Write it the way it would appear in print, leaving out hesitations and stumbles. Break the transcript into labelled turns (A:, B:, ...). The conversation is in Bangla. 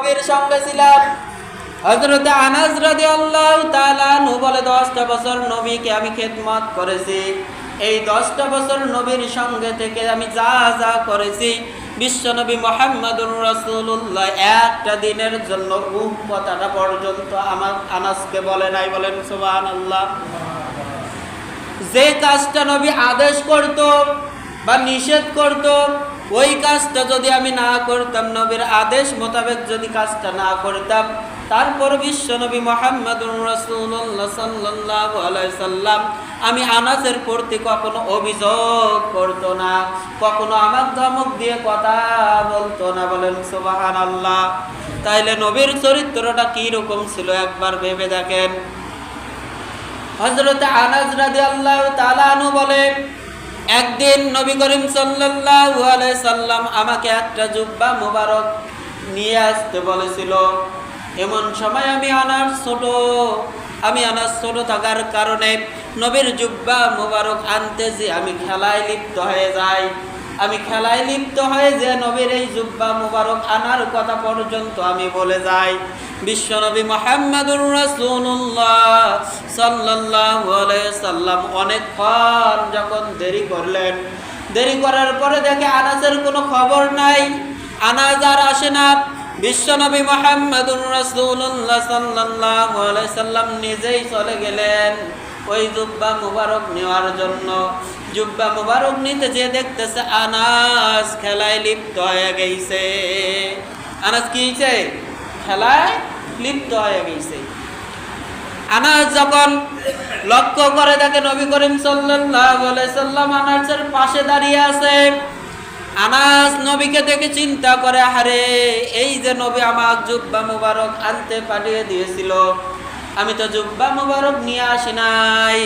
A: নবীর সঙ্গে ছিলাম। হযরত আনাস রাদিয়াল্লাহু তাআলা আনহু বলে 10টা বছর নবীকে আমি খেদমত করেছি। এই 10টা বছর নবীর সঙ্গে থেকে আমি যা যা করেছি, বিশ্বনবী মুহাম্মদুর রাসূলুল্লাহ একটা দিনের জন্য কথাটা পর্যন্ত আমার আনাসকে বলে নাই। বলেন সুবহানাল্লাহ। যে কাজটা নবী আদেশ করত বা নিষেধ করত, ওই কাজটা যদি আমি না করতাম, নবীর আদেশ মোতাবেক যদি কাজটা না করতাম, তারপর বিশ্বনবী মুহাম্মদুর রাসূলুল্লাহ সাল্লাল্লাহু আলাইহি সাল্লাম আমি আনাসের প্রতি কখনো অভিযোগ করতো না, কখনো আমার ধমক দিয়ে কথা বলতো না। বলেন সুবহানাল্লাহ। তাইলে নবীর চরিত্রটা কি রকম ছিল একবার ভেবে দেখেন। হযরত আনাস রাদিয়াল্লাহু তাআলা আনহু বলে, একদিন নবী করিম সাল্লাল্লাহু আলাইহি সাল্লাম আমাকে একটা জুব্বা মোবারক নিয়ে আসতে বলেছিল। এমন সময় আমি আনাস ছোট থাকার কারণে নবীর জুব্বা মোবারক আনতে যে আমি খেলায় লিপ্ত হয়ে যাই। আমি খেলায় লিপ্ত হয়ে যে নবীর এই জুব্বা মোবারক আনার কথা পর্যন্ত আমি বলে যাই। বিশ্বনবী মুহাম্মদুর রাসূলুল্লাহ সাল্লাল্লাহু আলাইহি সাল্লাম অনেকক্ষণ যখন দেরি করলেন, দেরি করার পরে দেখে আনাসের কোনো খবর নাই, আনাস আর আসে না। বিশ্বনবী মুহাম্মদুর রাসূলুল্লাহ সাল্লাল্লাহু আলাইহি সাল্লাম নিজেই চলে গেলেন ওই জুব্বা মুবারক নেওয়ার জন্য। জুব্বা মুবারক নিতে যে দেখতেছে আনাস খেলায় লিপ্ত হয়ে গেছে। আনাস কি হয়েছে? খেলায় লিপ্ত হয়ে গেছে। আনাস যখন লক্ষ্য করে দেখে নবী করিম সাল্লাল্লাহু আলাইহি সাল্লাম আনাসের পাশে দাঁড়িয়ে আছে। আনাস নবীকে দেখে চিন্তা করে, আরে এই যে নবী আমার জুব্বা মুবারক আনতে পাঠিয়ে দিয়েছিল, আমি তো জুব্বা মুবারক নিয়ে আসি নাই।